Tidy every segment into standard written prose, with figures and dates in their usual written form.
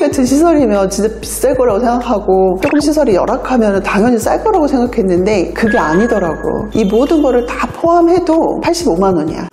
같은 시설이면 진짜 비쌀 거라고 생각하고 조금 시설이 열악하면 당연히 쌀 거라고 생각했는데 그게 아니더라고. 이 모든 거를 다 포함해도 85만 원이야.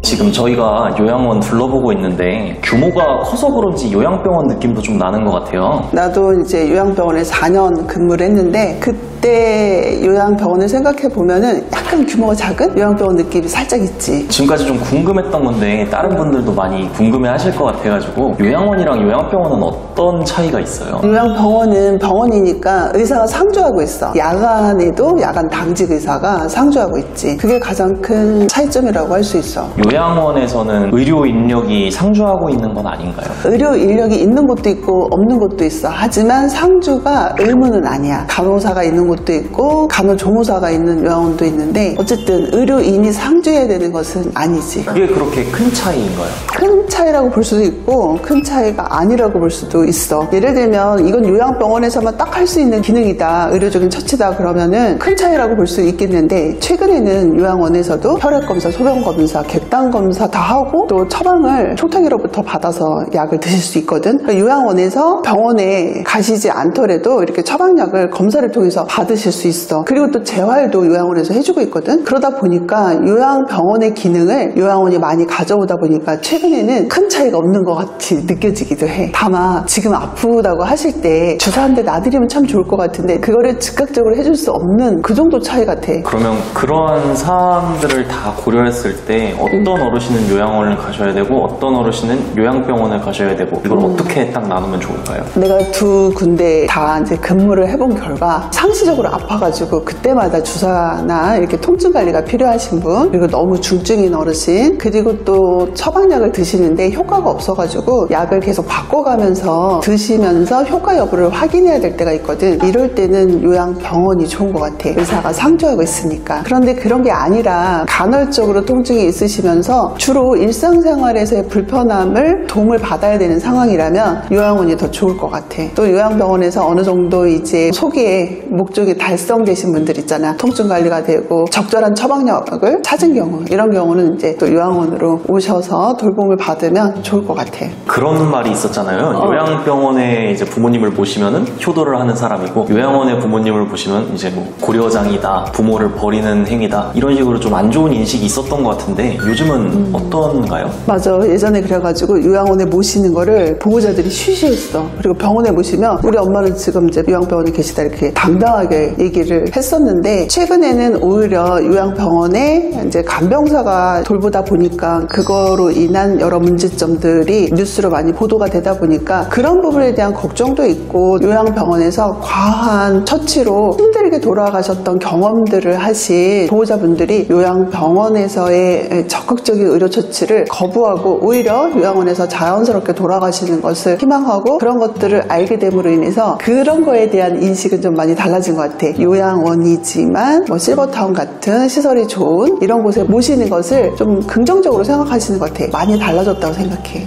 지금 저희가 요양원 둘러보고 있는데 규모가 커서 그런지 요양병원 느낌도 좀 나는 것 같아요. 나도 이제 요양병원에 4년 근무를 했는데 그때 요양병원을 생각해 보면은 약간 규모가 작은 요양병원 느낌이 살짝 있지. 지금까지 좀 궁금했던 건데 다른 분들도 많이 궁금해 하실 것 같아가지고 요양원이랑 요양병원은 어떤 차이가 있어요? 요양병원은 병원이니까 의사가 상주하고 있어. 야간에도 야간 당직 의사가 상주하고 있지. 그게 가장 큰 차이점이라고 할 수 있어. 요양원에서는 의료 인력이 상주하고 있는 건 아닌가요? 의료 인력이 있는 곳도 있고 없는 곳도 있어. 하지만 상주가 의무는 아니야. 간호사가 있는 곳도 있고 간호조무사가 있는 요양원도 있는데 어쨌든 의료인이 상주해야 되는 것은 아니지. 그게 그렇게 큰 차이인가요? 큰 차이라고 볼 수도 있고 큰 차이가 아니라고 볼 수도 있어. 예를 들면 이건 요양병원에서만 딱 할 수 있는 기능이다, 의료적인 처치다 그러면은 큰 차이라고 볼 수 있겠는데 최근에는 요양원에서도 혈액검사, 소변검사, 객단검사 다 하고 또 처방을 총탁의로부터 받아서 약을 드실 수 있거든. 그러니까 요양원에서 병원에 가시지 않더라도 이렇게 처방약을 검사를 통해서 받으실 수 있어. 그리고 또 재활도 요양원에서 해주고 있거든. 그러다 보니까 요양병원의 기능을 요양원이 많이 가져오다 보니까 최근에는 큰 차이가 없는 것 같이 느껴지기도 해. 다만 지금 아프다고 하실 때 주사 한 대 놔드리면 참 좋을 것 같은데 그거를 즉각적으로 해줄 수 없는 그 정도 차이 같아. 그러면 그러한 사항들을 다 고려했을 때 어떤 어르신은 요양원을 가셔야 되고 어떤 어르신은 요양병원을 가셔야 되고 이걸 어떻게 딱 나누면 좋을까요? 내가 두 군데 다 이제 근무를 해본 결과 상시적으로 아파가지고 그때마다 주사나 이렇게 통증 관리가 필요하신 분, 그리고 너무 중증인 어르신, 그리고 또 처방약을 드시는데 효과가 없어가지고 약을 계속 바꿔가면서 드시면서 효과 여부를 확인해야 될 때가 있거든. 이럴 때는 요양병원이 좋은 것 같아. 의사가 상주하고 있으니까. 그런데 그런 게 아니라 간헐적으로 통증이 있으시면서 주로 일상생활에서의 불편함을 도움을 받아야 되는 상황이라면 요양원이 더 좋을 것 같아. 또 요양병원에서 어느 정도 이제 소기의 목적이 달성되신 분들 있잖아. 통증 관리가 되고 적절한 처방약을 찾은 경우, 이런 경우는 이제 또 요양원으로 오셔서 돌봄을 받으면 좋을 것 같아. 그런 말이 있었잖아요. 요양병원에 이제 부모님을 모시면은 효도를 하는 사람이고 요양원에 부모님을 보시면 이제 뭐 고려장이다, 부모를 버리는 행위다, 이런 식으로 좀 안 좋은 인식이 있었던 것 같은데 요즘은 어떤가요? 맞아. 예전에 그래가지고 요양원에 모시는 거를 보호자들이 쉬쉬했어. 그리고 병원에 모시면 우리 엄마는 지금 이제 요양병원에 계시다 이렇게 당당하게 얘기를 했었는데 최근에는 오히려 요양병원에 이제 간병사가 돌보다 보니까 그거로 인한 여러 문제점들이 뉴스로 많이 보도가 되다 보니까 그런 부분에 대한 걱정도 있고 요양병원에서 과한 처치로 힘들게 돌아가셨던 경험들을 하신 보호자분들이 요양병원에서의 적극적인 의료처치를 거부하고 오히려 요양원에서 자연스럽게 돌아가시는 것을 희망하고 그런 것들을 알게 됨으로 인해서 그런 거에 대한 인식은 좀 많이 달라진 것 같아. 요양원이지만 뭐 실버타운 같은 시설이 좋은 이런 곳에 모시는 것을 좀 긍정적으로 생각하시는 것 같아. 많이 달라졌다고 생각해.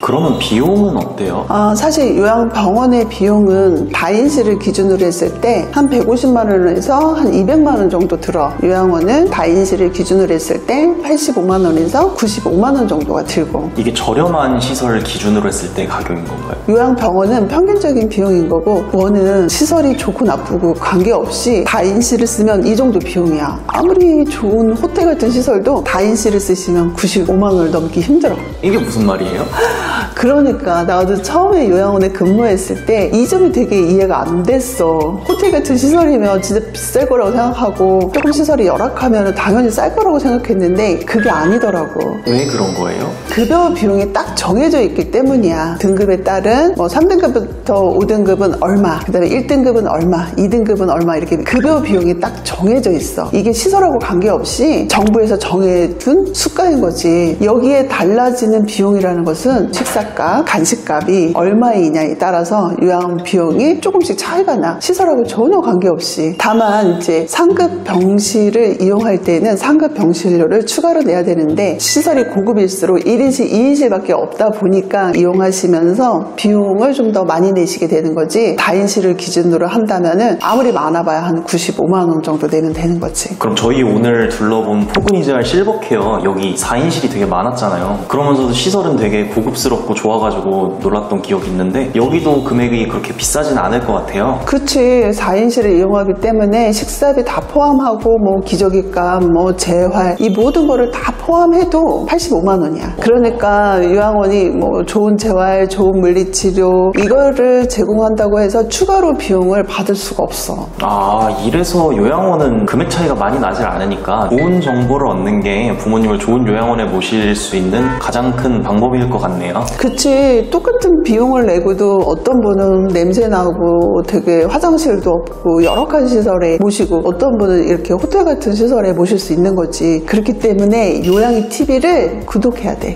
그러면 비용은 어때요? 사실 요양병원의 비용은 다인실을 기준으로 했을 때 한 150만 원에서 한 200만 원 정도 들어. 요양원은 다인실을 기준으로 했을 때 85만 원에서 95만 원 정도가 들고. 이게 저렴한 시설 기준으로 했을 때 가격인 건가요? 요양병원은 평균적인 비용인 거고 원은 시설이 좋고 나쁘고 관계없이 다인실을 쓰면 이 정도 비용이야. 아무리 좋은 호텔 같은 시설도 다인실을 쓰시면 95만 원을 넘기 힘들어. 이게 무슨 말이에요? 그러니까 나도 처음에 요양원에 근무했을 때 이 점이 되게 이해가 안 됐어. 호텔 같은 시설이면 진짜 비쌀 거라고 생각하고 조금 시설이 열악하면 당연히 쌀 거라고 생각했는데 그게 아니더라고. 왜 그런 거예요? 급여 비용이 딱 정해져 있기 때문이야. 등급에 따른 뭐 3등급부터 5등급은 얼마, 그 다음에 1등급은 얼마, 2등급은 얼마 이렇게 급여 비용이 딱 정해져 있어. 이게 시설하고 관계없이 정부에서 정해둔 수가인 거지. 여기에 달라지는 비용이라는 것은 식사값, 간식값이 얼마이냐에 따라서 요양원 비용이 조금씩 차이가 나. 시설하고 전혀 관계없이. 다만 이제 상급 병실을 이용할 때는 상급 병실료를 추가로 내야 되는데 시설이 고급일수록 1인실, 2인실밖에 없다 보니까 이용하시면서 비용을 좀 더 많이 내시게 되는 거지. 다인실을 기준으로 한다면은 아무리 많아봐야 한 95만 원 정도 내면 되는 거지. 그럼 저희 오늘 둘러본 포근이즈알 실버케어 여기 4인실이 되게 많았잖아요. 그러면서도 시설은 되게 고급스럽고 좋아가지고 놀랐던 기억이 있는데 여기도 금액이 그렇게 비싸진 않을 것 같아요. 그치. 4인실을 이용하기 때문에 식사비 다 포함하고 뭐 기저귀값, 뭐 재활 이 모든 거를 다 포함해도 85만 원이야. 그러니까 요양원이 뭐 좋은 재활, 좋은 물리치료 이거를 제공한다고 해서 추가로 비용을 받을 수가 없어. 아, 이래서 요양원은 금액 차이가 많이 나질 않으니까 좋은 정보를 얻는 게 부모님을 좋은 요양원에 모실 수 있는 가장 큰 방법일 것 같네요. 그치. 똑같은 비용을 내고도 어떤 분은 냄새 나고 되게 화장실도 없고 열악한 시설에 모시고 어떤 분은 이렇게 호텔 같은 시설에 모실 수 있는 거지. 그렇기 때문에 요양이 TV를 구독해야 돼.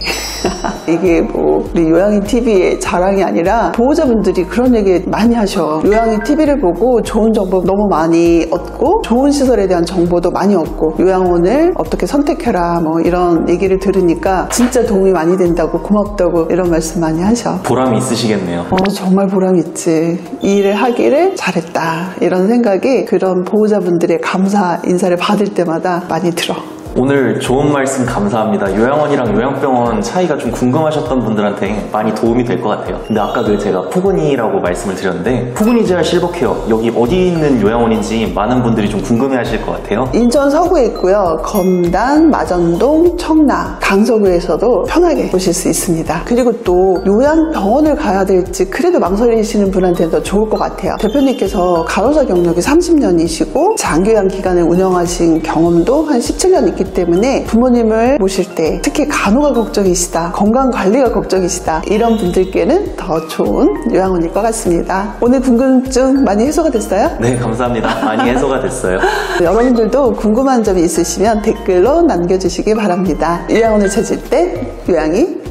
이게 뭐 우리 요양이 TV의 자랑이 아니라 보호자분들이 그런 얘기 많이 하셔. 요양이 TV를 보고 좋은 정보 너무 많이 얻고 좋은 시설에 대한 정보도 많이 얻고 요양원을 어떻게 선택해라 뭐 이런 얘기를 들으니까 진짜 도움이 많이 된다고 고맙다고 이런 말씀 많이 하셔. 보람이 있으시겠네요. 정말 보람 있지. 이 일을 하기를 잘했다 이런 생각이 그런 보호자분들의 감사 인사를 받을 때마다 많이 들어. 오늘 좋은 말씀 감사합니다. 요양원이랑 요양병원 차이가 좀 궁금하셨던 분들한테 많이 도움이 될 것 같아요. 근데 아까 제가 포근이라고 말씀을 드렸는데 포근이즈알 실버케어 여기 어디 있는 요양원인지 많은 분들이 좀 궁금해하실 것 같아요. 인천 서구에 있고요. 검단, 마전동, 청라, 강서구에서도 편하게 보실 수 있습니다. 그리고 또 요양병원을 가야 될지 그래도 망설이시는 분한테는 더 좋을 것 같아요. 대표님께서 간호사 경력이 30년이시고 장기요양 기관을 운영하신 경험도 한 17년 있기 때문에 부모님을 모실 때 특히 간호가 걱정이시다, 건강관리가 걱정이시다 이런 분들께는 더 좋은 요양원일 것 같습니다. 오늘 궁금증 많이 해소가 됐어요? 네, 감사합니다. 많이 해소가 됐어요. 여러분들도 궁금한 점이 있으시면 댓글로 남겨주시기 바랍니다. 요양원을 찾을 때 요양이